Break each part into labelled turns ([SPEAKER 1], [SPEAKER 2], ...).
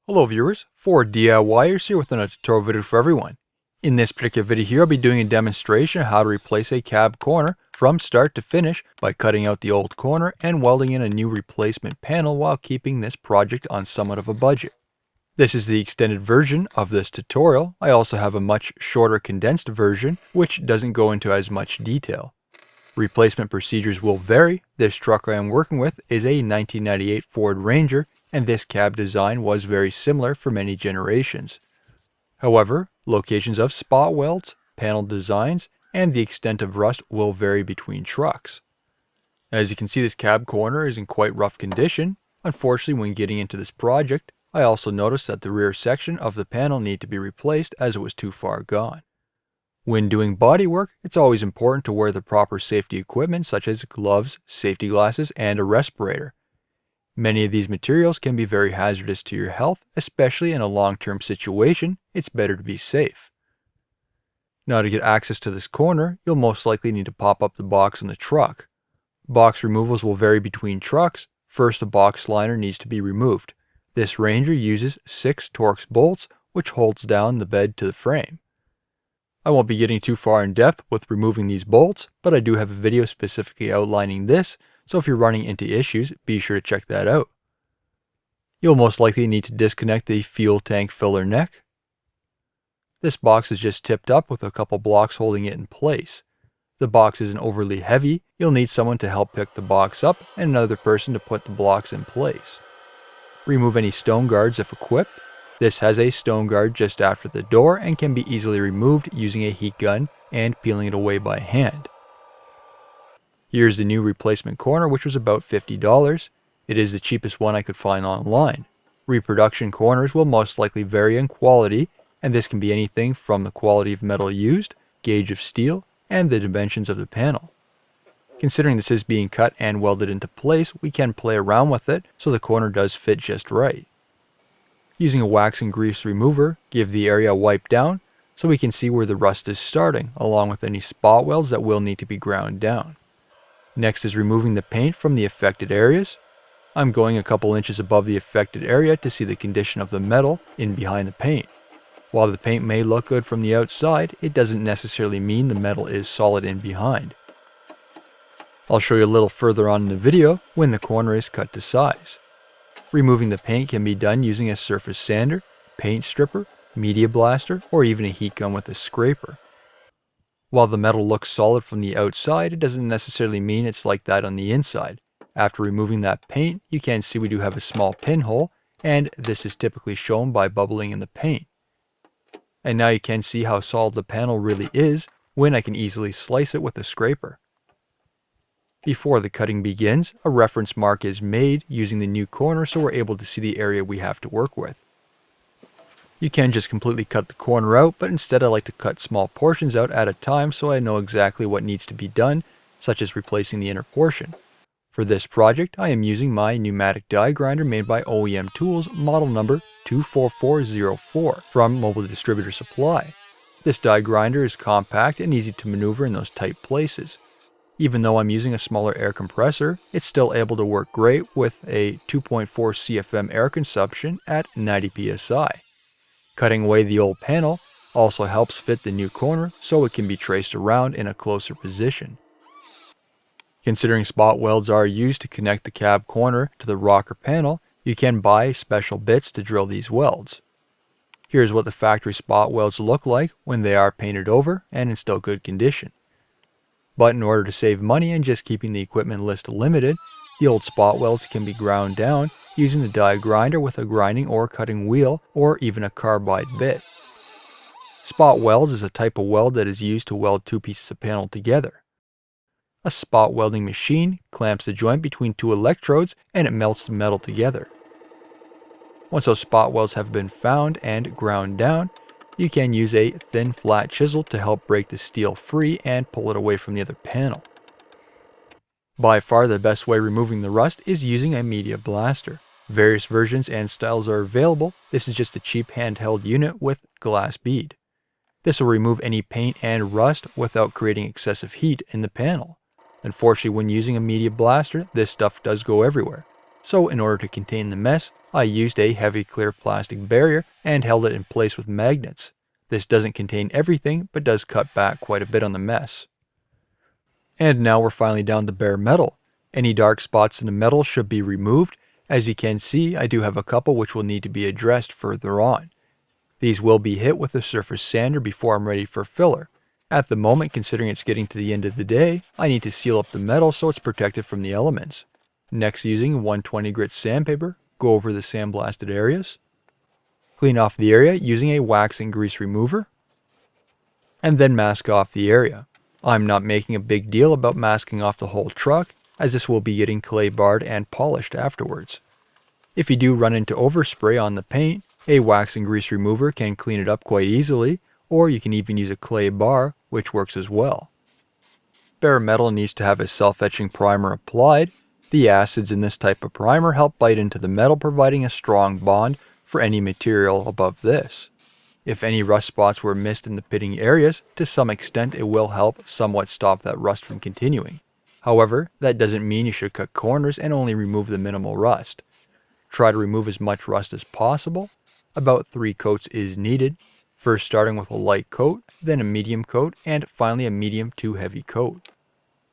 [SPEAKER 1] Hello viewers, 4DIYers here with another tutorial video for everyone. In this particular video here, I'll be doing a demonstration of how to replace a cab corner from start to finish by cutting out the old corner and welding in a new replacement panel while keeping this project on somewhat of a budget. This is the extended version of this tutorial. I also have a much shorter condensed version which doesn't go into as much detail. Replacement procedures will vary. This truck I am working with is a 1998 Ford Ranger, and this cab design was very similar for many generations. However, locations of spot welds, panel designs, and the extent of rust will vary between trucks. As you can see, this cab corner is in quite rough condition. Unfortunately, when getting into this project, I also noticed that the rear section of the panel needed to be replaced as it was too far gone. When doing body work, it's always important to wear the proper safety equipment such as gloves, safety glasses, and a respirator. Many of these materials can be very hazardous to your health, especially in a long-term situation. It's better to be safe. Now, to get access to this corner, you'll most likely need to pop up the box on the truck. Box removals will vary between trucks. First, the box liner needs to be removed. This Ranger uses 6 Torx bolts, which holds down the bed to the frame. I won't be getting too far in depth with removing these bolts, but I do have a video specifically outlining this, so if you're running into issues, be sure to check that out. You'll most likely need to disconnect the fuel tank filler neck. This box is just tipped up with a couple blocks holding it in place. The box isn't overly heavy. You'll need someone to help pick the box up and another person to put the blocks in place. Remove any stone guards if equipped. This has a stone guard just after the door and can be easily removed using a heat gun and peeling it away by hand. Here's the new replacement corner, which was about $50. It is the cheapest one I could find online. Reproduction corners will most likely vary in quality, and this can be anything from the quality of metal used, gauge of steel, and the dimensions of the panel. Considering this is being cut and welded into place, we can play around with it so the corner does fit just right. Using a wax and grease remover, give the area a wipe down so we can see where the rust is starting, along with any spot welds that will need to be ground down. Next is removing the paint from the affected areas. I'm going a couple inches above the affected area to see the condition of the metal in behind the paint. While the paint may look good from the outside, it doesn't necessarily mean the metal is solid in behind. I'll show you a little further on in the video when the corner is cut to size. Removing the paint can be done using a surface sander, paint stripper, media blaster, or even a heat gun with a scraper. While the metal looks solid from the outside, it doesn't necessarily mean it's like that on the inside. After removing that paint, you can see we do have a small pinhole, and this is typically shown by bubbling in the paint. And now you can see how solid the panel really is when I can easily slice it with a scraper. Before the cutting begins, a reference mark is made using the new corner so we're able to see the area we have to work with. You can just completely cut the corner out, but instead I like to cut small portions out at a time so I know exactly what needs to be done, such as replacing the inner portion. For this project, I am using my pneumatic die grinder made by OEM Tools, model number 24404 from Mobile Distributor Supply. This die grinder is compact and easy to maneuver in those tight places. Even though I'm using a smaller air compressor, it's still able to work great with a 2.4 CFM air consumption at 90 psi. Cutting away the old panel also helps fit the new corner so it can be traced around in a closer position. Considering spot welds are used to connect the cab corner to the rocker panel, you can buy special bits to drill these welds. Here's what the factory spot welds look like when they are painted over and in still good condition. But in order to save money and just keeping the equipment list limited, the old spot welds can be ground down using the die grinder with a grinding or cutting wheel or even a carbide bit. Spot welds is a type of weld that is used to weld two pieces of panel together. A spot welding machine clamps the joint between two electrodes and it melts the metal together. Once those spot welds have been found and ground down, you can use a thin flat chisel to help break the steel free and pull it away from the other panel. By far the best way removing the rust is using a media blaster. Various versions and styles are available. This is just a cheap handheld unit with glass bead. This will remove any paint and rust without creating excessive heat in the panel. Unfortunately, when using a media blaster, this stuff does go everywhere. So in order to contain the mess, I used a heavy clear plastic barrier and held it in place with magnets. This doesn't contain everything, but does cut back quite a bit on the mess. And now we're finally down to bare metal. Any dark spots in the metal should be removed. As you can see, I do have a couple which will need to be addressed further on. These will be hit with a surface sander before I'm ready for filler. At the moment, considering it's getting to the end of the day, I need to seal up the metal so it's protected from the elements. Next, using 120 grit sandpaper, go over the sandblasted areas. Clean off the area using a wax and grease remover. And then mask off the area. I'm not making a big deal about masking off the whole truck, as this will be getting clay barred and polished afterwards. If you do run into overspray on the paint, a wax and grease remover can clean it up quite easily, or you can even use a clay bar, which works as well. Bare metal needs to have a self-etching primer applied. The acids in this type of primer help bite into the metal, providing a strong bond for any material above this. If any rust spots were missed in the pitting areas, to some extent it will help somewhat stop that rust from continuing. However, that doesn't mean you should cut corners and only remove the minimal rust. Try to remove as much rust as possible. About 3 coats is needed, first starting with a light coat, then a medium coat, and finally a medium to heavy coat.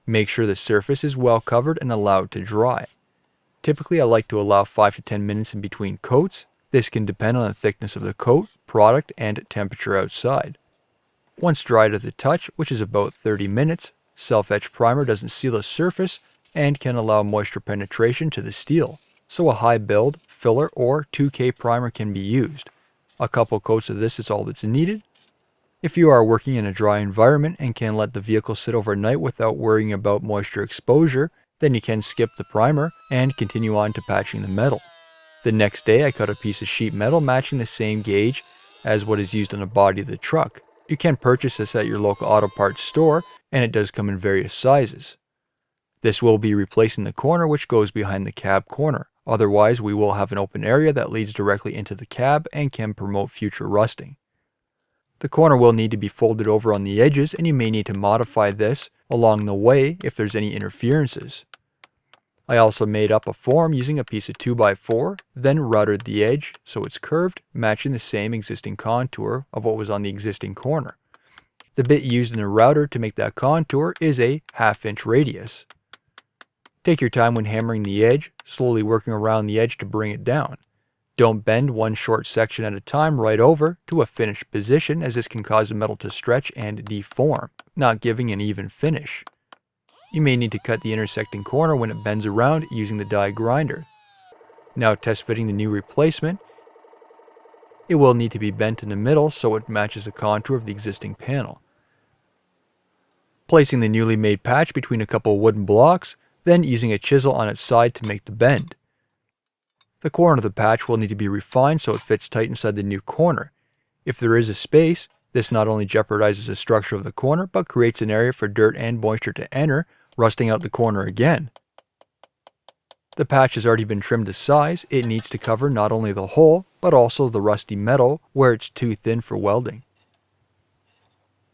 [SPEAKER 1] Make sure the surface is well covered and allowed to dry. Typically I like to allow 5 to 10 minutes in between coats. This can depend on the thickness of the coat, product, and temperature outside. Once dry to the touch, which is about 30 minutes, self-etch primer doesn't seal the surface and can allow moisture penetration to the steel, so a high build, filler, or 2K primer can be used. A couple coats of this is all that's needed. If you are working in a dry environment and can let the vehicle sit overnight without worrying about moisture exposure, then you can skip the primer and continue on to patching the metal. The next day I cut a piece of sheet metal matching the same gauge as what is used on the body of the truck. You can purchase this at your local auto parts store, and it does come in various sizes. This will be replacing the corner which goes behind the cab corner. Otherwise, we will have an open area that leads directly into the cab and can promote future rusting. The corner will need to be folded over on the edges, and you may need to modify this along the way if there's any interferences. I also made up a form using a piece of 2x4, then routered the edge so it's curved, matching the same existing contour of what was on the existing corner. The bit used in the router to make that contour is a 1/2 inch radius. Take your time when hammering the edge, slowly working around the edge to bring it down. Don't bend one short section at a time right over to a finished position, as this can cause the metal to stretch and deform, not giving an even finish. You may need to cut the intersecting corner when it bends around using the die grinder. Now test fitting the new replacement. It will need to be bent in the middle so it matches the contour of the existing panel. Placing the newly made patch between a couple wooden blocks, then using a chisel on its side to make the bend. The corner of the patch will need to be refined so it fits tight inside the new corner. If there is a space, this not only jeopardizes the structure of the corner, but creates an area for dirt and moisture to enter, rusting out the corner again. The patch has already been trimmed to size. It needs to cover not only the hole, but also the rusty metal where it's too thin for welding.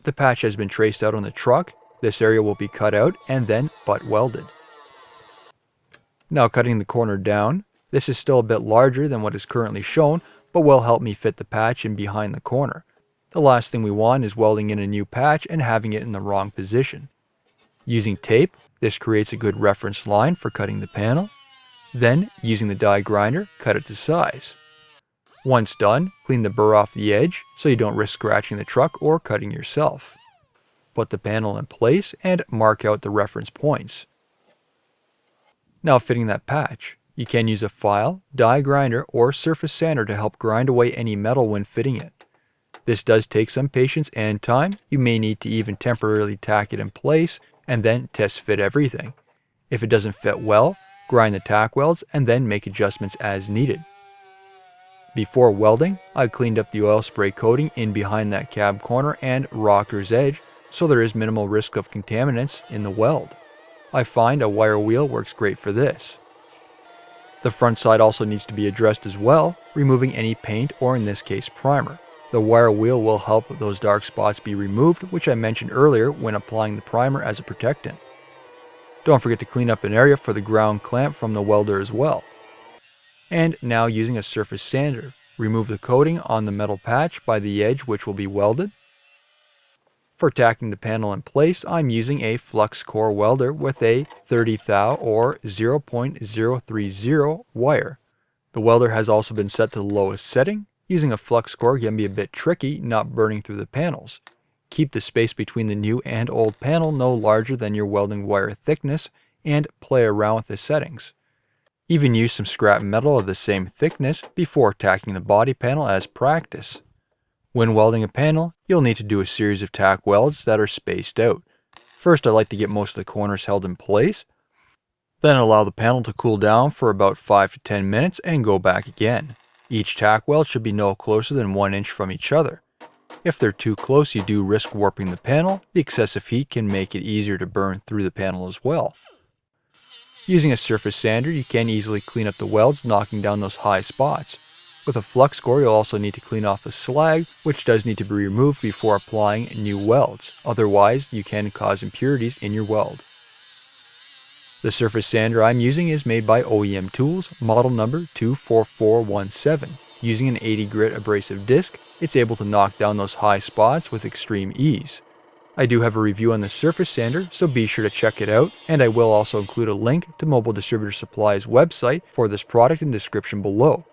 [SPEAKER 1] The patch has been traced out on the truck. This area will be cut out and then butt welded. Now cutting the corner down. This is still a bit larger than what is currently shown, but will help me fit the patch in behind the corner. The last thing we want is welding in a new patch and having it in the wrong position. Using tape, this creates a good reference line for cutting the panel. Then, using the die grinder, cut it to size. Once done, clean the burr off the edge so you don't risk scratching the truck or cutting yourself. Put the panel in place and mark out the reference points. Now fitting that patch. You can use a file, die grinder, or surface sander to help grind away any metal when fitting it. This does take some patience and time. You may need to even temporarily tack it in place and then test fit everything. If it doesn't fit well, grind the tack welds and then make adjustments as needed. Before welding, I cleaned up the oil spray coating in behind that cab corner and rocker's edge so there is minimal risk of contaminants in the weld. I find a wire wheel works great for this. The front side also needs to be addressed as well, removing any paint or in this case primer. The wire wheel will help those dark spots be removed, which I mentioned earlier when applying the primer as a protectant. Don't forget to clean up an area for the ground clamp from the welder as well. And now using a surface sander, remove the coating on the metal patch by the edge, which will be welded. For tacking the panel in place, I'm using a flux core welder with a 30 thou or 0.030 wire. The welder has also been set to the lowest setting. Using a flux core can be a bit tricky, not burning through the panels. Keep the space between the new and old panel no larger than your welding wire thickness, and play around with the settings. Even use some scrap metal of the same thickness before tacking the body panel as practice. When welding a panel, you'll need to do a series of tack welds that are spaced out. First, I like to get most of the corners held in place, then allow the panel to cool down for about 5 to 10 minutes and go back again. Each tack weld should be no closer than 1 inch from each other. If they're too close, you do risk warping the panel. The excessive heat can make it easier to burn through the panel as well. Using a surface sander, you can easily clean up the welds, knocking down those high spots. With a flux core, you'll also need to clean off the slag, which does need to be removed before applying new welds. Otherwise, you can cause impurities in your weld. The surface sander I'm using is made by OEM Tools, model number 24417. Using an 80 grit abrasive disc, it's able to knock down those high spots with extreme ease. I do have a review on the surface sander, so be sure to check it out, and I will also include a link to Mobile Distributor Supply's website for this product in the description below.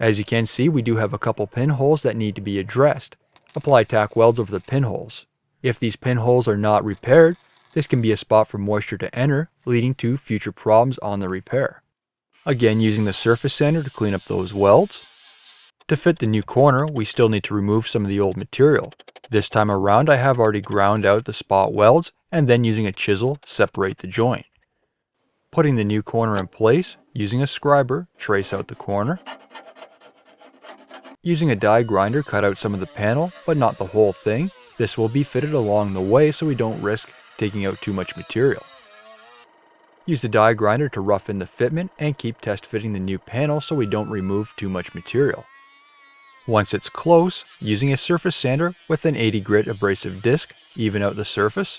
[SPEAKER 1] As you can see, we do have a couple pinholes that need to be addressed. Apply tack welds over the pinholes. If these pinholes are not repaired, this can be a spot for moisture to enter, leading to future problems on the repair. Again, using the surface sander to clean up those welds. To fit the new corner, we still need to remove some of the old material. This time around, I have already ground out the spot welds, and then using a chisel, separate the joint. Putting the new corner in place, using a scriber, trace out the corner. Using a die grinder, cut out some of the panel, but not the whole thing. This will be fitted along the way so we don't risk taking out too much material. Use the die grinder to rough in the fitment and keep test fitting the new panel so we don't remove too much material. Once it's close, using a surface sander with an 80 grit abrasive disc, even out the surface.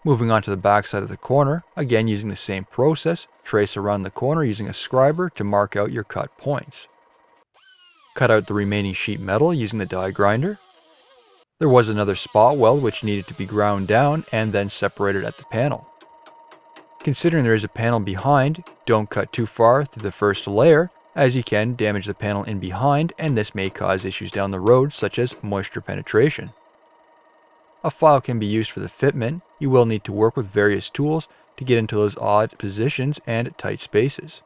[SPEAKER 1] Moving on to the back side of the corner, again using the same process, trace around the corner using a scriber to mark out your cut points. Cut out the remaining sheet metal using the die grinder. There was another spot weld which needed to be ground down and then separated at the panel. Considering there is a panel behind, don't cut too far through the first layer, as you can damage the panel in behind, and this may cause issues down the road such as moisture penetration. A file can be used for the fitment. You will need to work with various tools to get into those odd positions and tight spaces.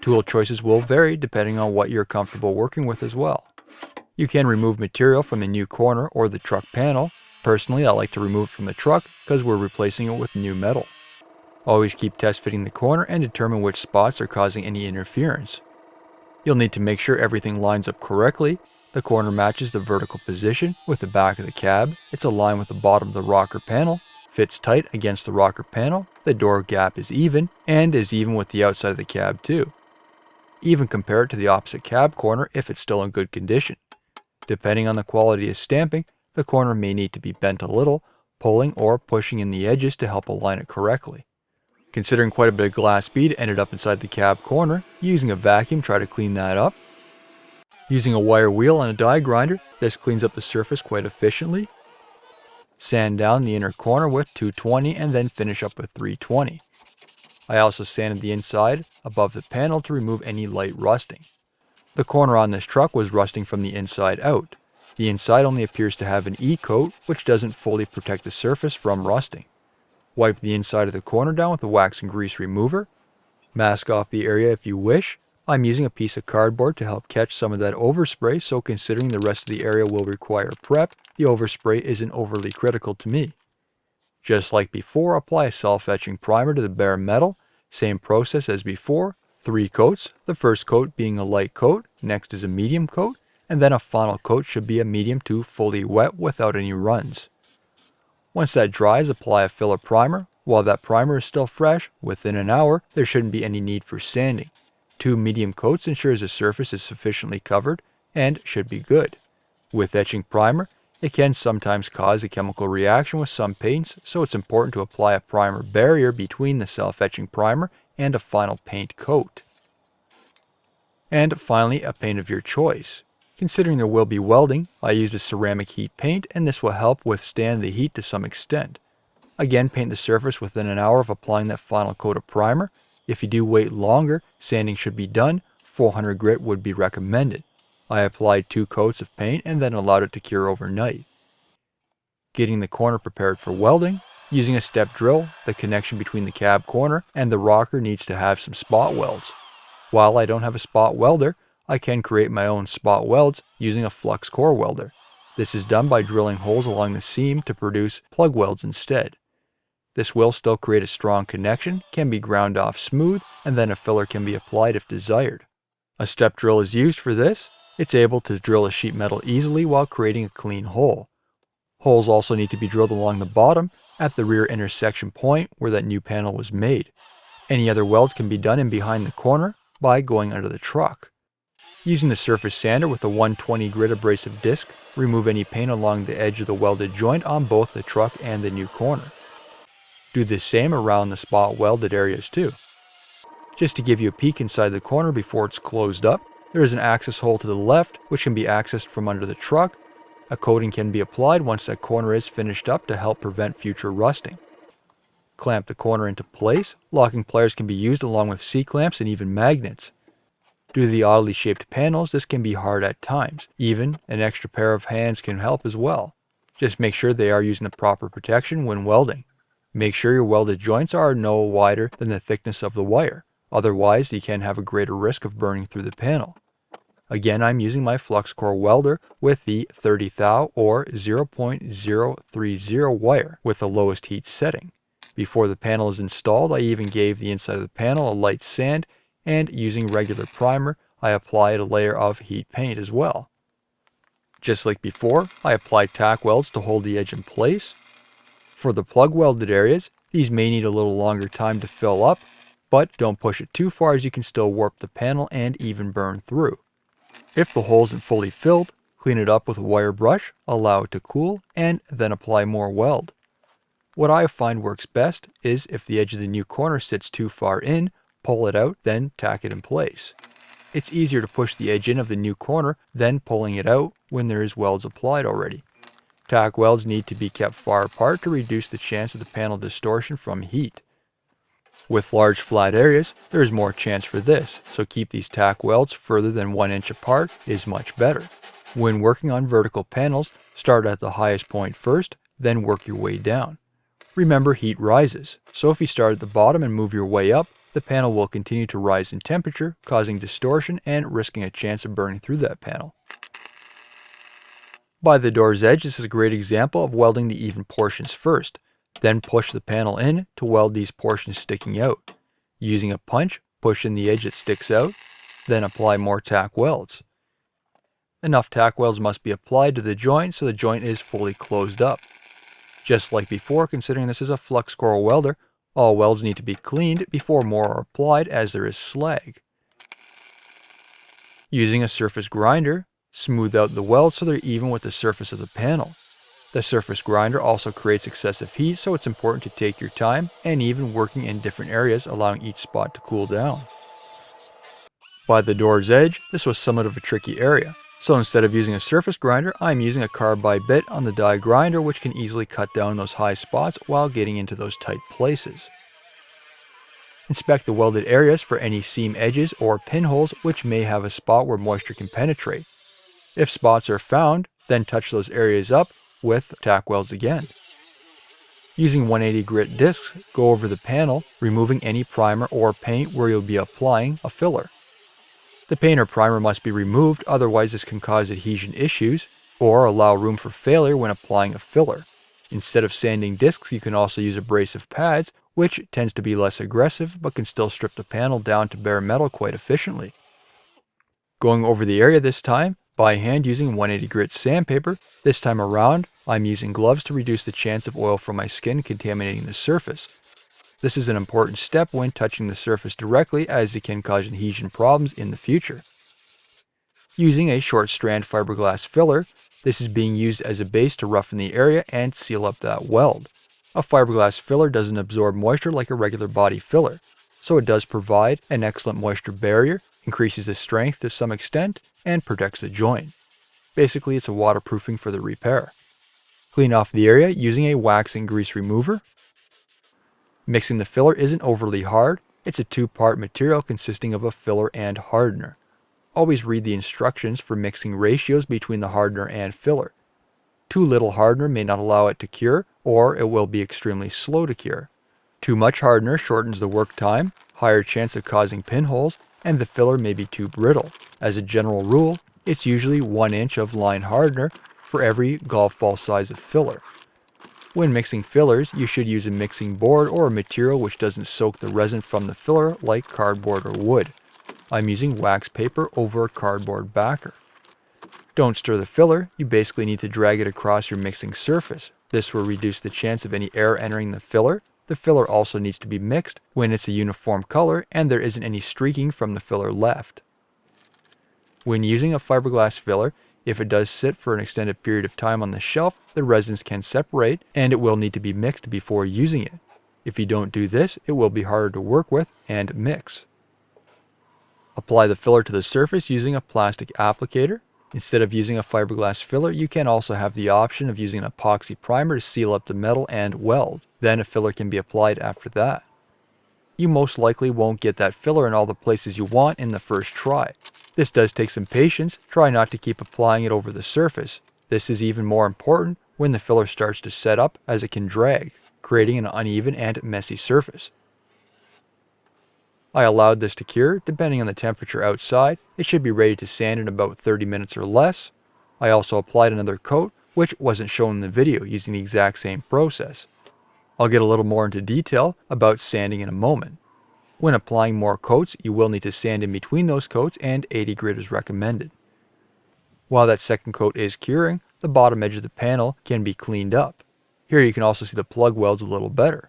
[SPEAKER 1] Tool choices will vary depending on what you're comfortable working with as well. You can remove material from the new corner or the truck panel. Personally, I like to remove it from the truck because we're replacing it with new metal. Always keep test fitting the corner and determine which spots are causing any interference. You'll need to make sure everything lines up correctly. The corner matches the vertical position with the back of the cab. It's aligned with the bottom of the rocker panel, fits tight against the rocker panel, the door gap is even, and is even with the outside of the cab too. Even compare it to the opposite cab corner if it's still in good condition. Depending on the quality of stamping, the corner may need to be bent a little, pulling or pushing in the edges to help align it correctly. Considering quite a bit of glass bead ended up inside the cab corner, using a vacuum, try to clean that up. Using a wire wheel and a die grinder, this cleans up the surface quite efficiently. Sand down the inner corner with 220 and then finish up with 320. I also sanded the inside above the panel to remove any light rusting. The corner on this truck was rusting from the inside out. The inside only appears to have an E-coat, which doesn't fully protect the surface from rusting. Wipe the inside of the corner down with a wax and grease remover. Mask off the area if you wish. I'm using a piece of cardboard to help catch some of that overspray, so considering the rest of the area will require prep, the overspray isn't overly critical to me. Just like before, apply a self-etching primer to the bare metal. Same process as before, 3 coats, the first coat being a light coat, next is a medium coat, and then a final coat should be a medium to fully wet without any runs. Once that dries, apply a filler primer. While that primer is still fresh, within an hour, there shouldn't be any need for sanding. 2 medium coats ensures the surface is sufficiently covered and should be good. With etching primer, it can sometimes cause a chemical reaction with some paints, so it's important to apply a primer barrier between the self-etching primer and a final paint coat. And finally, a paint of your choice. Considering there will be welding, I used a ceramic heat paint, and this will help withstand the heat to some extent. Again, paint the surface within an hour of applying that final coat of primer. If you do wait longer, sanding should be done. 400 grit would be recommended. I applied 2 coats of paint and then allowed it to cure overnight. Getting the corner prepared for welding. Using a step drill, the connection between the cab corner and the rocker needs to have some spot welds. While I don't have a spot welder, I can create my own spot welds using a flux core welder. This is done by drilling holes along the seam to produce plug welds instead. This will still create a strong connection, can be ground off smooth, and then a filler can be applied if desired. A step drill is used for this. It's able to drill a sheet metal easily while creating a clean hole. Holes also need to be drilled along the bottom at the rear intersection point where that new panel was made. Any other welds can be done in behind the corner by going under the truck. Using the surface sander with a 120 grit abrasive disc, remove any paint along the edge of the welded joint on both the truck and the new corner. Do the same around the spot welded areas too. Just to give you a peek inside the corner before it's closed up, there is an access hole to the left which can be accessed from under the truck. A coating can be applied once that corner is finished up to help prevent future rusting. Clamp the corner into place. Locking pliers can be used along with C-clamps and even magnets. Due to the oddly shaped panels, this can be hard at times. Even an extra pair of hands can help as well. Just make sure they are using the proper protection when welding. Make sure your welded joints are no wider than the thickness of the wire. Otherwise, you can have a greater risk of burning through the panel. Again, I'm using my flux core welder with the 30 thou or 0.030 wire with the lowest heat setting. Before the panel is installed, I even gave the inside of the panel a light sand, and using regular primer, I applied a layer of heat paint as well. Just like before, I applied tack welds to hold the edge in place. For the plug welded areas, these may need a little longer time to fill up, but don't push it too far as you can still warp the panel and even burn through. If the hole isn't fully filled, clean it up with a wire brush, allow it to cool, and then apply more weld. What I find works best is if the edge of the new corner sits too far in, pull it out, then tack it in place. It's easier to push the edge in of the new corner than pulling it out when there is welds applied already. Tack welds need to be kept far apart to reduce the chance of the panel distortion from heat. With large flat areas, there is more chance for this, so keep these tack welds further than 1 inch apart is much better. When working on vertical panels, start at the highest point first, then work your way down. Remember, heat rises, so if you start at the bottom and move your way up, the panel will continue to rise in temperature, causing distortion and risking a chance of burning through that panel. By the door's edge, this is a great example of welding the even portions first. Then push the panel in to weld these portions sticking out. Using a punch, push in the edge that sticks out, then apply more tack welds. Enough tack welds must be applied to the joint so the joint is fully closed up. Just like before, considering this is a flux core welder, all welds need to be cleaned before more are applied as there is slag. Using a surface grinder, smooth out the welds so they're even with the surface of the panel. The surface grinder also creates excessive heat, so it's important to take your time and even working in different areas, allowing each spot to cool down. By the door's edge, this was somewhat of a tricky area, so instead of using a surface grinder, I'm using a carbide bit on the die grinder, which can easily cut down those high spots while getting into those tight places. Inspect the welded areas for any seam edges or pinholes which may have a spot where moisture can penetrate. If spots are found, then touch those areas up with tack welds again. Using 180 grit discs, go over the panel, removing any primer or paint where you'll be applying a filler. The paint or primer must be removed, otherwise this can cause adhesion issues or allow room for failure when applying a filler. Instead of sanding discs, you can also use abrasive pads, which tends to be less aggressive but can still strip the panel down to bare metal quite efficiently. Going over the area this time, by hand using 180 grit sandpaper. This time around, I'm using gloves to reduce the chance of oil from my skin contaminating the surface. This is an important step when touching the surface directly, as it can cause adhesion problems in the future. Using a short strand fiberglass filler, this is being used as a base to roughen the area and seal up that weld. A fiberglass filler doesn't absorb moisture like a regular body filler. so it does provide an excellent moisture barrier, increases the strength to some extent, and protects the joint. Basically, it's a waterproofing for the repair. Clean off the area using a wax and grease remover. Mixing the filler isn't overly hard. It's a two-part material consisting of a filler and hardener. Always read the instructions for mixing ratios between the hardener and filler. Too little hardener may not allow it to cure, or it will be extremely slow to cure. Too much hardener shortens the work time, higher chance of causing pinholes, and the filler may be too brittle. As a general rule, it's usually 1 inch of line hardener for every golf ball size of filler. When mixing fillers, you should use a mixing board or a material which doesn't soak the resin from the filler like cardboard or wood. I'm using wax paper over a cardboard backer. Don't stir the filler, you basically need to drag it across your mixing surface. This will reduce the chance of any air entering the filler. The filler also needs to be mixed when it's a uniform color and there isn't any streaking from the filler left. When using a fiberglass filler, if it does sit for an extended period of time on the shelf, the resins can separate and it will need to be mixed before using it. If you don't do this, it will be harder to work with and mix. Apply the filler to the surface using a plastic applicator. Instead of using a fiberglass filler, you can also have the option of using an epoxy primer to seal up the metal and weld. Then a filler can be applied after that. You most likely won't get that filler in all the places you want in the first try. This does take some patience. Try not to keep applying it over the surface. This is even more important when the filler starts to set up, as it can drag, creating an uneven and messy surface. I allowed this to cure. Depending on the temperature outside, it should be ready to sand in about 30 minutes or less. I also applied another coat, which wasn't shown in the video, using the exact same process. I'll get a little more into detail about sanding in a moment. When applying more coats, you will need to sand in between those coats, and 80 grit is recommended. While that second coat is curing, the bottom edge of the panel can be cleaned up. Here you can also see the plug welds a little better.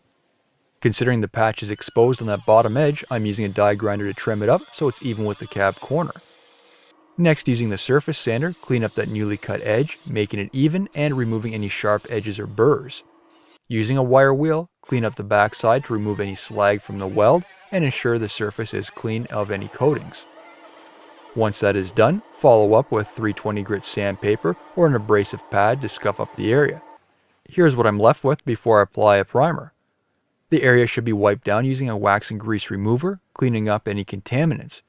[SPEAKER 1] Considering the patch is exposed on that bottom edge, I'm using a die grinder to trim it up so it's even with the cab corner. Next, using the surface sander, clean up that newly cut edge, making it even and removing any sharp edges or burrs. Using a wire wheel, clean up the backside to remove any slag from the weld and ensure the surface is clean of any coatings. Once that is done, follow up with 320 grit sandpaper or an abrasive pad to scuff up the area. Here's what I'm left with before I apply a primer. The area should be wiped down using a wax and grease remover, cleaning up any contaminants.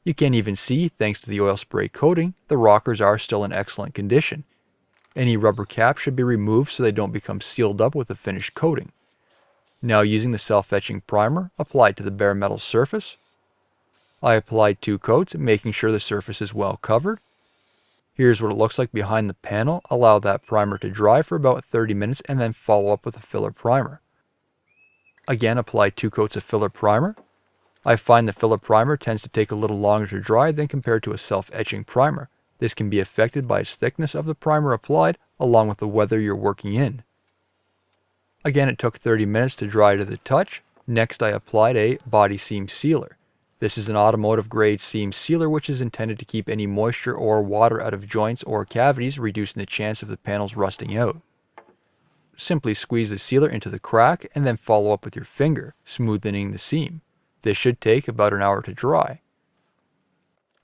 [SPEAKER 1] You can't even see, thanks to the oil spray coating, the rockers are still in excellent condition. Any rubber caps should be removed so they don't become sealed up with the finished coating. Now, using the self-etching primer, apply it to the bare metal surface. I applied 2 coats, making sure the surface is well covered. Here's what it looks like behind the panel. Allow that primer to dry for about 30 minutes and then follow up with a filler primer. Again, apply 2 coats of filler primer. I find the filler primer tends to take a little longer to dry than compared to a self-etching primer. This can be affected by its thickness of the primer applied, along with the weather you're working in. Again, it took 30 minutes to dry to the touch. Next, I applied a body seam sealer. This is an automotive grade seam sealer which is intended to keep any moisture or water out of joints or cavities, reducing the chance of the panels rusting out. Simply squeeze the sealer into the crack and then follow up with your finger, smoothing the seam. This should take about an hour to dry.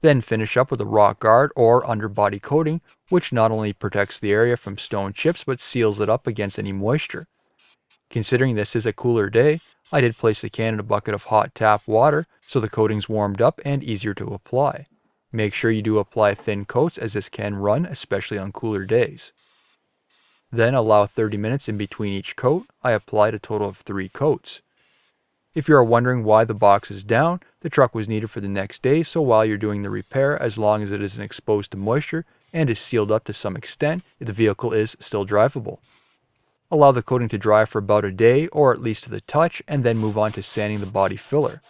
[SPEAKER 1] Then finish up with a rock guard or underbody coating, which not only protects the area from stone chips but seals it up against any moisture. Considering this is a cooler day, I did place the can in a bucket of hot tap water so the coating's warmed up and easier to apply. Make sure you do apply thin coats, as this can run, especially on cooler days. Then allow 30 minutes in between each coat. I applied a total of 3 coats. If you are wondering why the box is down, the truck was needed for the next day, so while you're doing the repair, as long as it isn't exposed to moisture and is sealed up to some extent, the vehicle is still drivable. Allow the coating to dry for about a day, or at least to the touch, and then move on to sanding the body filler.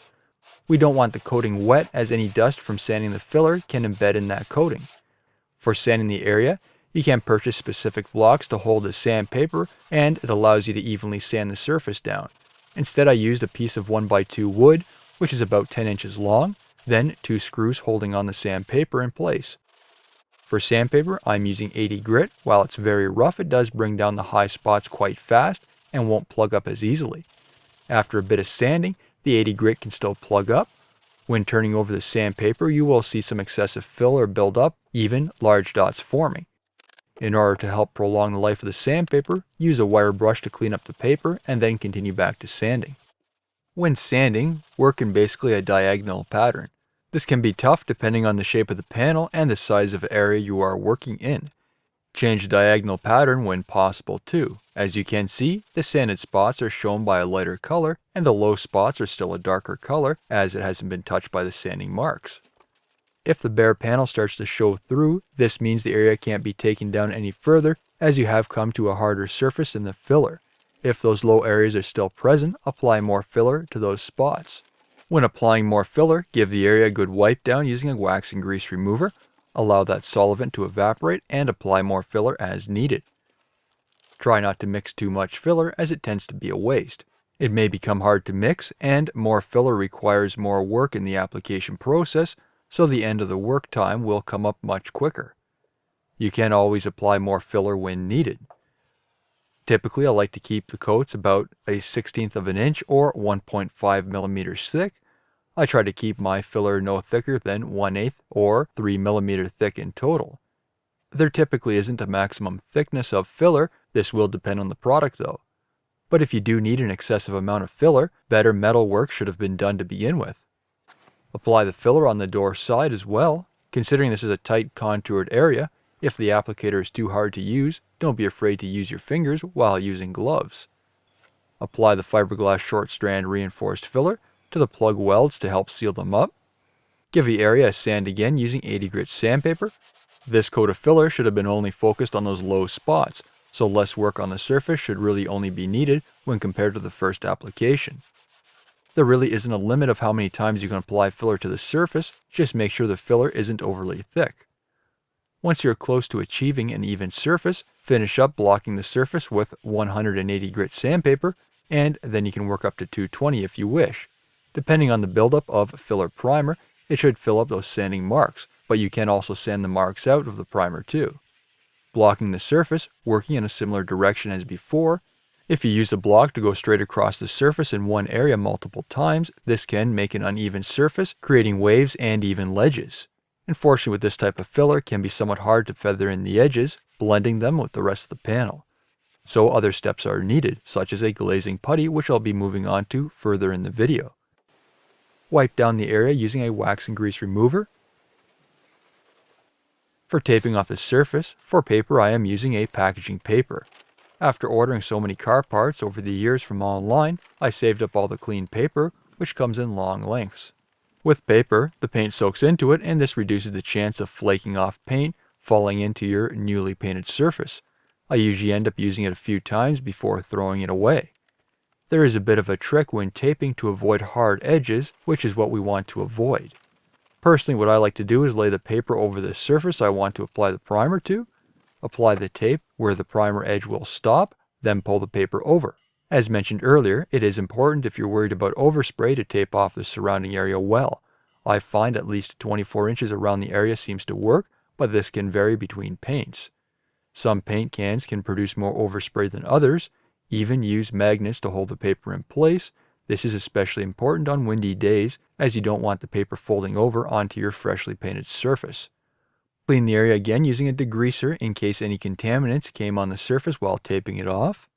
[SPEAKER 1] We don't want the coating wet, as any dust from sanding the filler can embed in that coating. For sanding the area, you can purchase specific blocks to hold the sandpaper, and it allows you to evenly sand the surface down. Instead, I used a piece of 1x2 wood, which is about 10 inches long, then 2 screws holding on the sandpaper in place. For sandpaper, I'm using 80 grit. While it's very rough, it does bring down the high spots quite fast and won't plug up as easily. After a bit of sanding, the 80 grit can still plug up. When turning over the sandpaper, you will see some excessive filler build up, even large dots forming. In order to help prolong the life of the sandpaper, use a wire brush to clean up the paper and then continue back to sanding. When sanding, work in basically a diagonal pattern. This can be tough depending on the shape of the panel and the size of area you are working in. Change the diagonal pattern when possible too. As you can see, the sanded spots are shown by a lighter color and the low spots are still a darker color as it hasn't been touched by the sanding marks. If the bare panel starts to show through, this means the area can't be taken down any further as you have come to a harder surface in the filler. If those low areas are still present, apply more filler to those spots. When applying more filler, give the area a good wipe down using a wax and grease remover. Allow that solvent to evaporate and apply more filler as needed. Try not to mix too much filler as it tends to be a waste. It may become hard to mix and more filler requires more work in the application process, so the end of the work time will come up much quicker. You can always apply more filler when needed. Typically, I like to keep the coats about a 1/16 of an inch or 1.5 millimeters thick. I try to keep my filler no thicker than 1/8 or 3 millimeter thick in total. There typically isn't a maximum thickness of filler, this will depend on the product though. But if you do need an excessive amount of filler, better metal work should have been done to begin with. Apply the filler on the door side as well. Considering this is a tight contoured area, if the applicator is too hard to use, don't be afraid to use your fingers while using gloves. Apply the fiberglass short strand reinforced filler to the plug welds to help seal them up. Give the area a sand again using 80 grit sandpaper. This coat of filler should have been only focused on those low spots, so less work on the surface should really only be needed when compared to the first application. There really isn't a limit of how many times you can apply filler to the surface, just make sure the filler isn't overly thick. Once you're close to achieving an even surface, finish up blocking the surface with 180 grit sandpaper, and then you can work up to 220 if you wish. Depending on the buildup of filler primer, it should fill up those sanding marks, but you can also sand the marks out of the primer too. Blocking the surface, working in a similar direction as before. If you use the block to go straight across the surface in one area multiple times, this can make an uneven surface, creating waves and even ledges. Unfortunately, with this type of filler, it can be somewhat hard to feather in the edges, blending them with the rest of the panel. So other steps are needed, such as a glazing putty, which I'll be moving on to further in the video. Wipe down the area using a wax and grease remover. For taping off the surface, for paper I am using a packaging paper. After ordering so many car parts over the years from online, I saved up all the clean paper, which comes in long lengths. With paper, the paint soaks into it and this reduces the chance of flaking off paint falling into your newly painted surface. I usually end up using it a few times before throwing it away. There is a bit of a trick when taping to avoid hard edges, which is what we want to avoid. Personally, what I like to do is lay the paper over the surface I want to apply the primer to, apply the tape where the primer edge will stop, then pull the paper over. As mentioned earlier, it is important if you're worried about overspray to tape off the surrounding area well. I find at least 24 inches around the area seems to work, but this can vary between paints. Some paint cans can produce more overspray than others. Even use magnets to hold the paper in place. This is especially important on windy days as you don't want the paper folding over onto your freshly painted surface. Clean the area again using a degreaser in case any contaminants came on the surface while taping it off.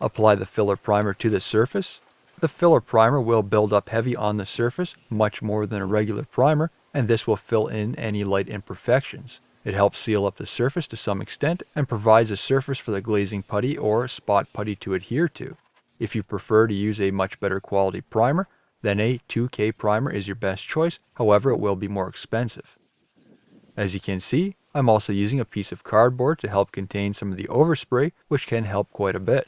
[SPEAKER 1] Apply the filler primer to the surface. The filler primer will build up heavy on the surface, much more than a regular primer, and this will fill in any light imperfections. It helps seal up the surface to some extent and provides a surface for the glazing putty or spot putty to adhere to. If you prefer to use a much better quality primer, then a 2K primer is your best choice, however it will be more expensive. As you can see, I'm also using a piece of cardboard to help contain some of the overspray, which can help quite a bit.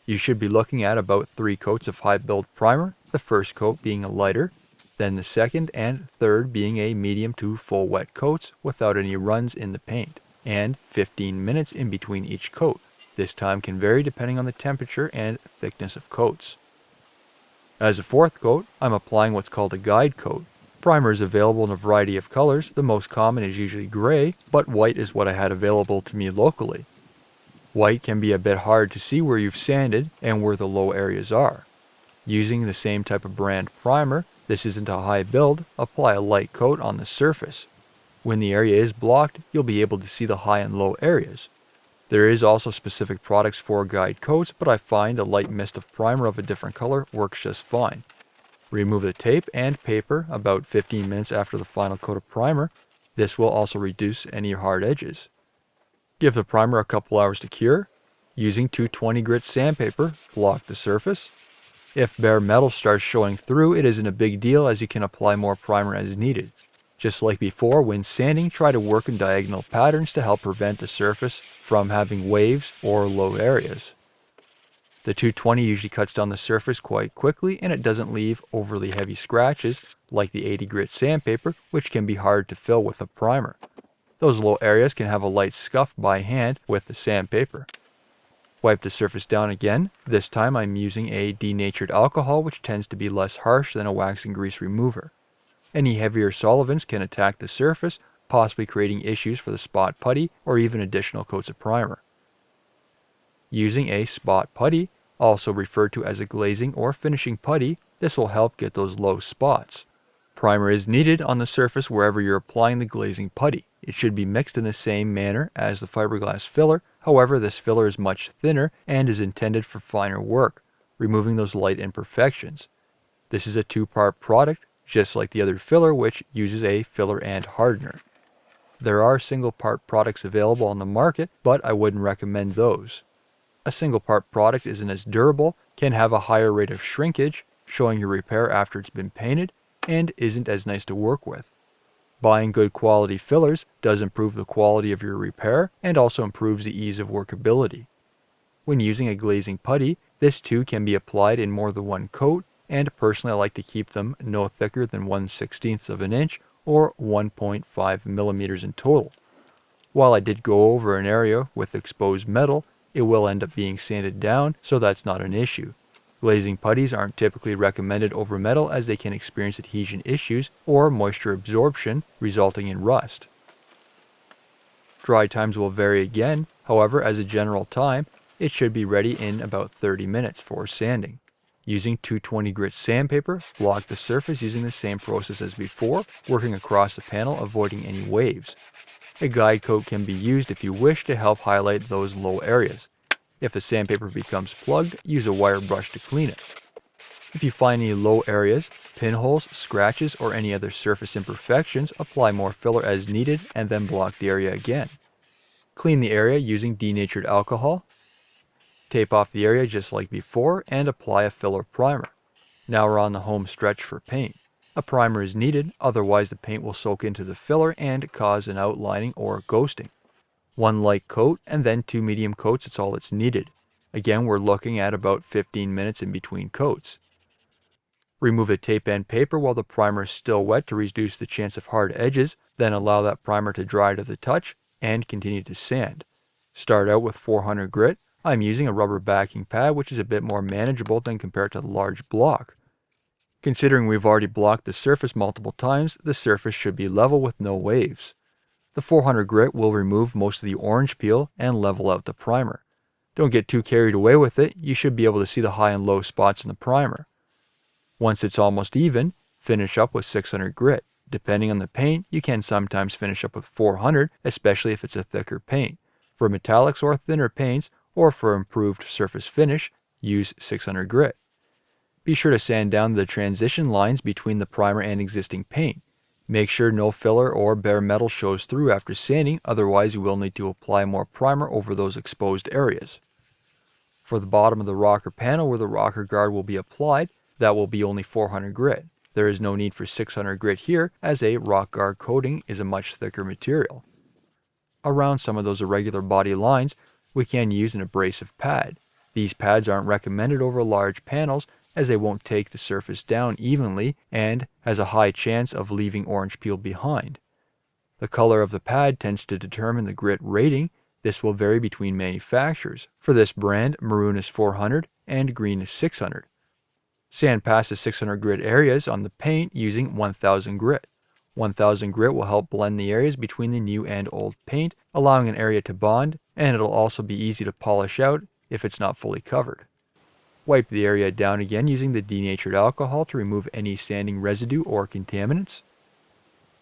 [SPEAKER 1] You should be looking at about 3 coats of high build primer, the first coat being a lighter, then the second and third being a medium to full wet coats without any runs in the paint, and 15 minutes in between each coat. This time can vary depending on the temperature and thickness of coats. As a fourth coat, I'm applying what's called a guide coat. Primer is available in a variety of colors. The most common is usually gray, but white is what I had available to me locally. White can be a bit hard to see where you've sanded and where the low areas are. Using the same type of brand primer, this isn't a high build, apply a light coat on the surface. When the area is blocked, you'll be able to see the high and low areas. There is also specific products for guide coats, but I find a light mist of primer of a different color works just fine. Remove the tape and paper about 15 minutes after the final coat of primer. This will also reduce any hard edges. Give the primer a couple hours to cure. Using 220 grit sandpaper, block the surface. If bare metal starts showing through, it isn't a big deal as you can apply more primer as needed. Just like before, when sanding, try to work in diagonal patterns to help prevent the surface from having waves or low areas. The 220 usually cuts down the surface quite quickly and it doesn't leave overly heavy scratches like the 80 grit sandpaper, which can be hard to fill with a primer. Those low areas can have a light scuff by hand with the sandpaper. Wipe the surface down again. This time I'm using a denatured alcohol, which tends to be less harsh than a wax and grease remover. Any heavier solvents can attack the surface, possibly creating issues for the spot putty or even additional coats of primer. Using a spot putty, also referred to as a glazing or finishing putty, this will help get those low spots. Primer is needed on the surface wherever you're applying the glazing putty. It should be mixed in the same manner as the fiberglass filler, however this filler is much thinner and is intended for finer work, removing those light imperfections. This is a two-part product, just like the other filler, which uses a filler and hardener. There are single-part products available on the market, but I wouldn't recommend those. A single-part product isn't as durable, can have a higher rate of shrinkage, showing your repair after it's been painted, and isn't as nice to work with. Buying good quality fillers does improve the quality of your repair and also improves the ease of workability. When using a glazing putty, this too can be applied in more than one coat, and personally I like to keep them no thicker than 1/16 of an inch or 1.5 millimeters in total. While I did go over an area with exposed metal, it will end up being sanded down, so that's not an issue. Glazing putties aren't typically recommended over metal as they can experience adhesion issues or moisture absorption, resulting in rust. Dry times will vary again, however, as a general time, it should be ready in about 30 minutes for sanding. Using 220 grit sandpaper, block the surface using the same process as before, working across the panel, avoiding any waves. A guide coat can be used if you wish to help highlight those low areas. If the sandpaper becomes plugged, use a wire brush to clean it. If you find any low areas, pinholes, scratches, or any other surface imperfections, apply more filler as needed and then block the area again. Clean the area using denatured alcohol. Tape off the area just like before and apply a filler primer. Now we're on the home stretch for paint. A primer is needed, otherwise the paint will soak into the filler and cause an outlining or ghosting. One light coat and then 2 medium coats is all that's needed. Again, we're looking at about 15 minutes in between coats. Remove the tape and paper while the primer is still wet to reduce the chance of hard edges, then allow that primer to dry to the touch and continue to sand. Start out with 400 grit. I'm using a rubber backing pad, which is a bit more manageable than compared to the large block. Considering we've already blocked the surface multiple times, the surface should be level with no waves. The 400 grit will remove most of the orange peel and level out the primer. Don't get too carried away with it, you should be able to see the high and low spots in the primer. Once it's almost even, finish up with 600 grit. Depending on the paint, you can sometimes finish up with 400, especially if it's a thicker paint. For metallics or thinner paints, or for improved surface finish, use 600 grit. Be sure to sand down the transition lines between the primer and existing paint. Make sure no filler or bare metal shows through after sanding, otherwise you will need to apply more primer over those exposed areas. For the bottom of the rocker panel where the rocker guard will be applied, that will be only 400 grit. There is no need for 600 grit here, as a rock guard coating is a much thicker material. Around some of those irregular body lines, we can use an abrasive pad. These pads aren't recommended over large panels as they won't take the surface down evenly and has a high chance of leaving orange peel behind. The color of the pad tends to determine the grit rating. This will vary between manufacturers. For this brand, maroon is 400 and green is 600. Sand past the 600 grit areas on the paint using 1000 grit. 1000 grit will help blend the areas between the new and old paint, allowing an area to bond, and it'll also be easy to polish out if it's not fully covered. Wipe the area down again using the denatured alcohol to remove any sanding residue or contaminants.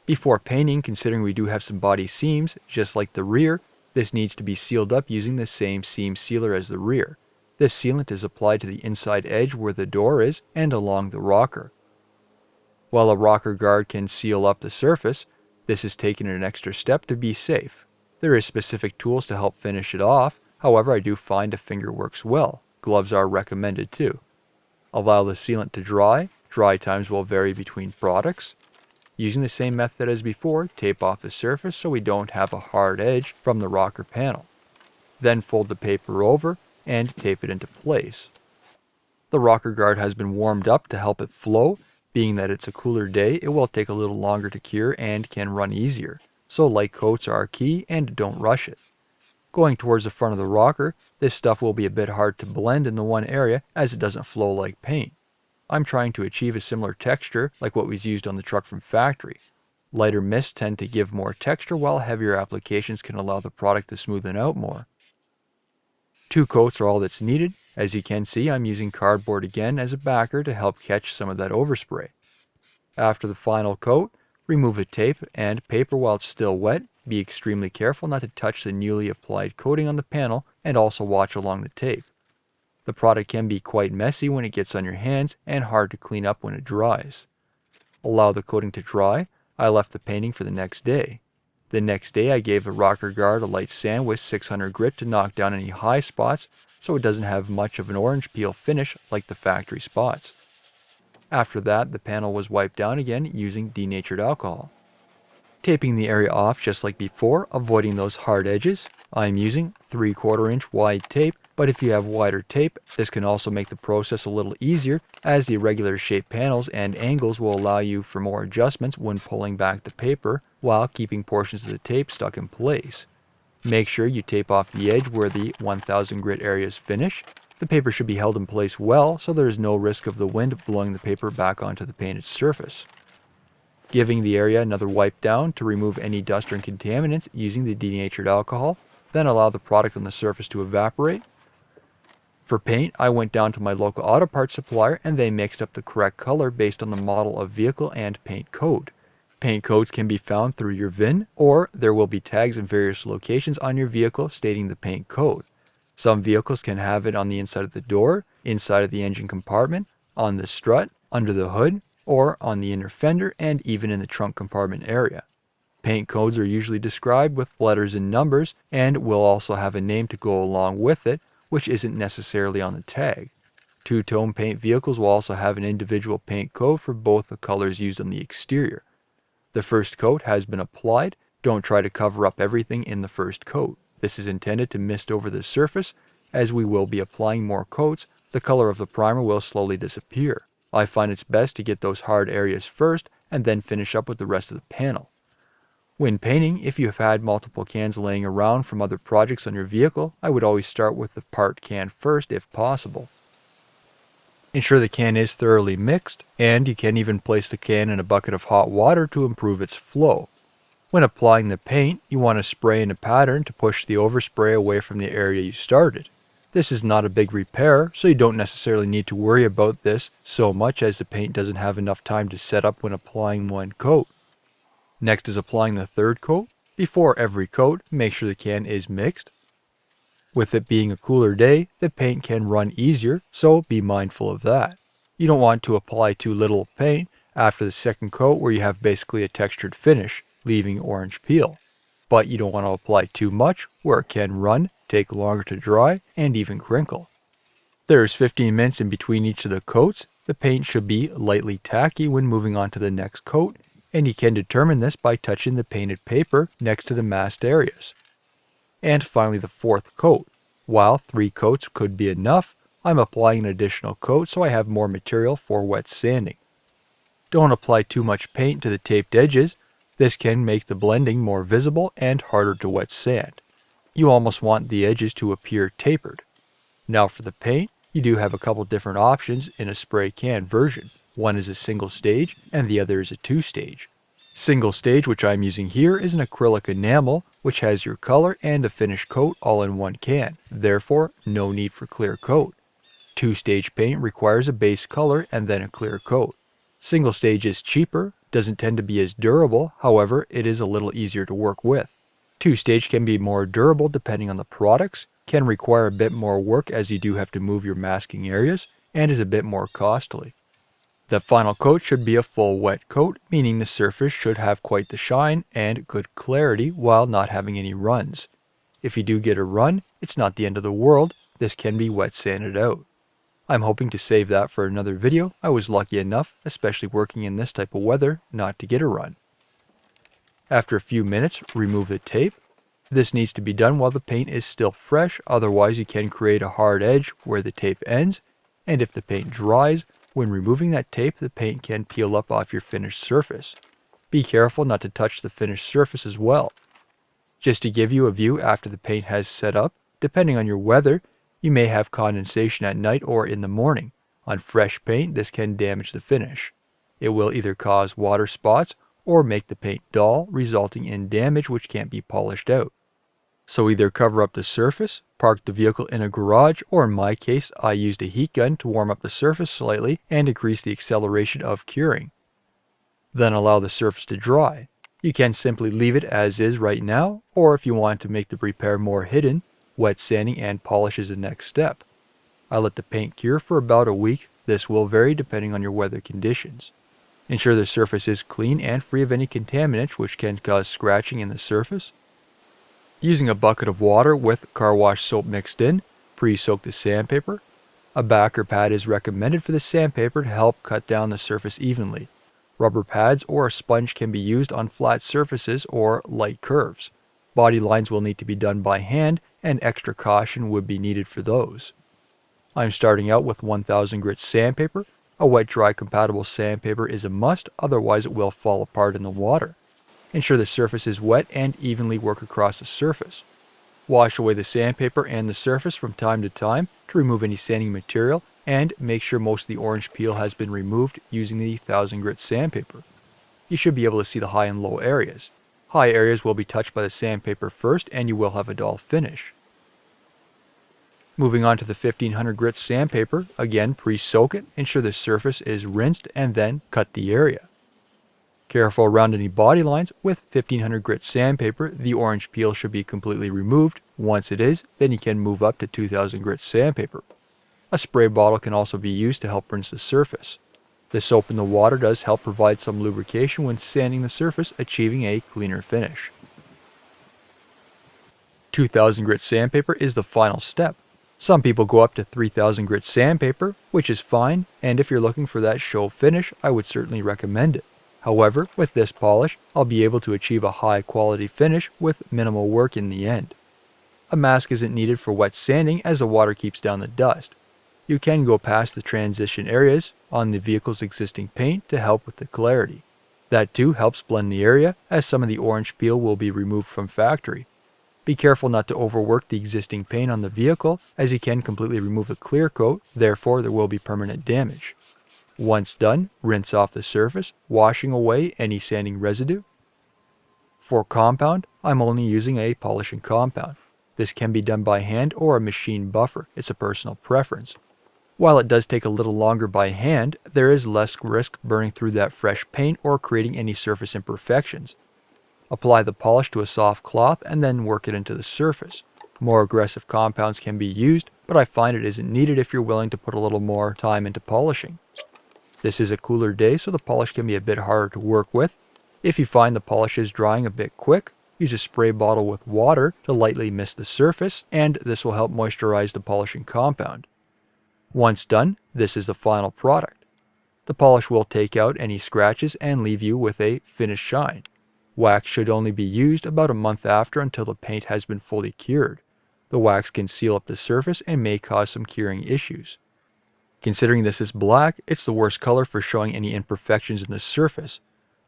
[SPEAKER 1] Before painting, considering we do have some body seams, just like the rear, this needs to be sealed up using the same seam sealer as the rear. This sealant is applied to the inside edge where the door is and along the rocker. While a rocker guard can seal up the surface, this is taken an extra step to be safe. There is specific tools to help finish it off, however I do find a finger works well. Gloves are recommended too. Allow the sealant to dry. Dry times will vary between products. Using the same method as before, tape off the surface so we don't have a hard edge from the rocker panel. Then fold the paper over and tape it into place. The rocker guard has been warmed up to help it flow. Being that it's a cooler day, it will take a little longer to cure and can run easier. So light coats are key and don't rush it. Going towards the front of the rocker, this stuff will be a bit hard to blend in the one area as it doesn't flow like paint. I'm trying to achieve a similar texture like what was used on the truck from factory. Lighter mists tend to give more texture while heavier applications can allow the product to smoothen out more. 2 coats are all that's needed. As you can see, I'm using cardboard again as a backer to help catch some of that overspray. After the final coat, remove the tape and paper while it's still wet. Be extremely careful not to touch the newly applied coating on the panel and also watch along the tape. The product can be quite messy when it gets on your hands and hard to clean up when it dries. Allow the coating to dry. I left the painting for the next day. The next day I gave the rocker guard a light sand with 600 grit to knock down any high spots so it doesn't have much of an orange peel finish like the factory spots. After that, the panel was wiped down again using denatured alcohol. Taping the area off just like before, avoiding those hard edges. I'm using 3/4 inch wide tape, but if you have wider tape, this can also make the process a little easier as the irregular shaped panels and angles will allow you for more adjustments when pulling back the paper while keeping portions of the tape stuck in place. Make sure you tape off the edge where the 1000 grit areas finish. The paper should be held in place well so there is no risk of the wind blowing the paper back onto the painted surface. Giving the area another wipe down to remove any dust or contaminants using the denatured alcohol, then allow the product on the surface to evaporate. For paint, I went down to my local auto parts supplier and they mixed up the correct color based on the model of vehicle and paint code. Paint codes can be found through your VIN, or there will be tags in various locations on your vehicle stating the paint code. Some vehicles can have it on the inside of the door, inside of the engine compartment, on the strut, under the hood, or on the inner fender, and even in the trunk compartment area. Paint codes are usually described with letters and numbers, and will also have a name to go along with it, which isn't necessarily on the tag. Two-tone paint vehicles will also have an individual paint code for both the colors used on the exterior. The first coat has been applied. Don't try to cover up everything in the first coat. This is intended to mist over the surface. As we will be applying more coats, the color of the primer will slowly disappear. I find it's best to get those hard areas first and then finish up with the rest of the panel. When painting, if you have had multiple cans laying around from other projects on your vehicle, I would always start with the part can first if possible. Ensure the can is thoroughly mixed, and you can even place the can in a bucket of hot water to improve its flow. When applying the paint, you want to spray in a pattern to push the overspray away from the area you started. This is not a big repair, so you don't necessarily need to worry about this so much as the paint doesn't have enough time to set up when applying one coat. Next is applying the third coat. Before every coat, make sure the can is mixed. With it being a cooler day, the paint can run easier, so be mindful of that. You don't want to apply too little paint after the second coat where you have basically a textured finish, leaving orange peel. But you don't want to apply too much where it can run, take longer to dry, and even crinkle. There's 15 minutes in between each of the coats. The paint should be lightly tacky when moving on to the next coat, and you can determine this by touching the painted paper next to the masked areas. And finally the fourth coat. While 3 coats could be enough, I'm applying an additional coat so I have more material for wet sanding. Don't apply too much paint to the taped edges. This can make the blending more visible and harder to wet sand. You almost want the edges to appear tapered. Now for the paint, you do have a couple different options in a spray can version. One is a single stage and the other is a 2-stage. Single stage, which I'm using here, is an acrylic enamel which has your color and a finish coat all in one can. Therefore, no need for clear coat. Two-stage paint requires a base color and then a clear coat. Single stage is cheaper, doesn't tend to be as durable, however, it is a little easier to work with. Two-stage can be more durable depending on the products, can require a bit more work as you do have to move your masking areas, and is a bit more costly. The final coat should be a full wet coat, meaning the surface should have quite the shine and good clarity while not having any runs. If you do get a run, it's not the end of the world, this can be wet sanded out. I'm hoping to save that for another video. I was lucky enough, especially working in this type of weather, not to get a run. After a few minutes, remove the tape. This needs to be done while the paint is still fresh, otherwise you can create a hard edge where the tape ends, and if the paint dries, when removing that tape, the paint can peel up off your finished surface. Be careful not to touch the finished surface as well. Just to give you a view after the paint has set up, depending on your weather, you may have condensation at night or in the morning. On fresh paint, this can damage the finish. It will either cause water spots or make the paint dull, resulting in damage which can't be polished out. So either cover up the surface, park the vehicle in a garage, or in my case, I used a heat gun to warm up the surface slightly and increase the acceleration of curing. Then allow the surface to dry. You can simply leave it as is right now, or if you want to make the repair more hidden, wet sanding and polish is the next step. I let the paint cure for about a week. This will vary depending on your weather conditions. Ensure the surface is clean and free of any contaminants which can cause scratching in the surface. Using a bucket of water with car wash soap mixed in, pre-soak the sandpaper. A backer pad is recommended for the sandpaper to help cut down the surface evenly. Rubber pads or a sponge can be used on flat surfaces or light curves. Body lines will need to be done by hand, and extra caution would be needed for those. I'm starting out with 1000 grit sandpaper. A wet-dry compatible sandpaper is a must, otherwise it will fall apart in the water. Ensure the surface is wet and evenly work across the surface. Wash away the sandpaper and the surface from time to time to remove any sanding material, and make sure most of the orange peel has been removed using the 1000 grit sandpaper. You should be able to see the high and low areas. High areas will be touched by the sandpaper first and you will have a dull finish. Moving on to the 1500 grit sandpaper, again pre-soak it, ensure the surface is rinsed, and then cut the area. Careful around any body lines. With 1500 grit sandpaper, the orange peel should be completely removed. Once it is, then you can move up to 2000 grit sandpaper. A spray bottle can also be used to help rinse the surface. The soap in the water does help provide some lubrication when sanding the surface, achieving a cleaner finish. 2000 grit sandpaper is the final step. Some people go up to 3000 grit sandpaper, which is fine, and if you're looking for that show finish, I would certainly recommend it. However, with this polish, I'll be able to achieve a high quality finish with minimal work in the end. A mask isn't needed for wet sanding as the water keeps down the dust. You can go past the transition areas on the vehicle's existing paint to help with the clarity. That too helps blend the area, as some of the orange peel will be removed from factory. Be careful not to overwork the existing paint on the vehicle, as you can completely remove the clear coat, therefore there will be permanent damage. Once done, rinse off the surface, washing away any sanding residue. For compound, I'm only using a polishing compound. This can be done by hand or a machine buffer, it's a personal preference. While it does take a little longer by hand, there is less risk burning through that fresh paint or creating any surface imperfections. Apply the polish to a soft cloth and then work it into the surface. More aggressive compounds can be used, but I find it isn't needed if you're willing to put a little more time into polishing. This is a cooler day, so the polish can be a bit harder to work with. If you find the polish is drying a bit quick, use a spray bottle with water to lightly mist the surface, and this will help moisturize the polishing compound. Once done, this is the final product. The polish will take out any scratches and leave you with a finished shine. Wax should only be used about a month after until the paint has been fully cured. The wax can seal up the surface and may cause some curing issues. Considering this is black, it's the worst color for showing any imperfections in the surface.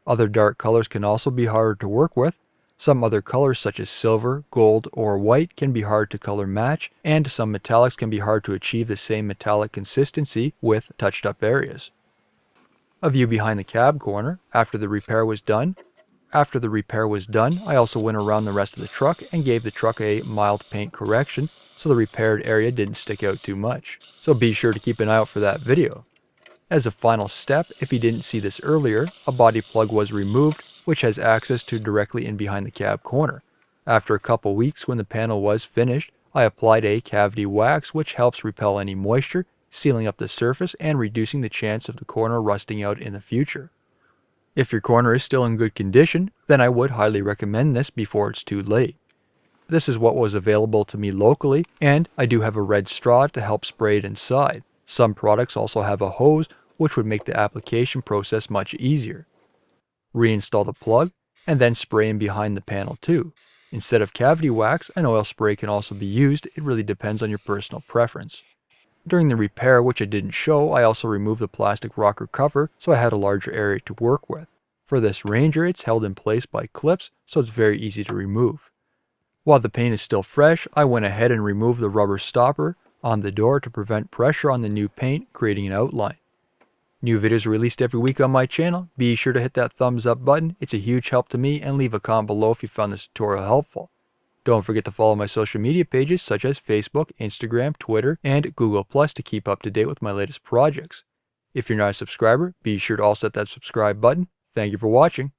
[SPEAKER 1] Other dark colors can also be harder to work with. Some other colors such as silver, gold, or white can be hard to color match, and some metallics can be hard to achieve the same metallic consistency with touched up areas. A view behind the cab corner after the repair was done. I also went around the rest of the truck and gave the truck a mild paint correction. so the repaired area didn't stick out too much. So be sure to keep an eye out for that video. As a final step, if you didn't see this earlier, a body plug was removed, which has access to directly in behind the cab corner. After a couple weeks when the panel was finished, I applied a cavity wax which helps repel any moisture, sealing up the surface and reducing the chance of the corner rusting out in the future. If your corner is still in good condition, then I would highly recommend this before it's too late. This is what was available to me locally, and I do have a red straw to help spray it inside. Some products also have a hose, which would make the application process much easier. Reinstall the plug, and then spray in behind the panel too. Instead of cavity wax, an oil spray can also be used. It really depends on your personal preference. During the repair, which I didn't show, I also removed the plastic rocker cover so I had a larger area to work with. For this Ranger, it's held in place by clips, so it's very easy to remove. While the paint is still fresh, I went ahead and removed the rubber stopper on the door to prevent pressure on the new paint, creating an outline. New videos are released every week on my channel. Be sure to hit that thumbs up button. It's a huge help to me, and leave a comment below if you found this tutorial helpful. Don't forget to follow my social media pages such as Facebook, Instagram, Twitter, and Google+ to keep up to date with my latest projects. If you're not a subscriber, be sure to also hit that subscribe button. Thank you for watching.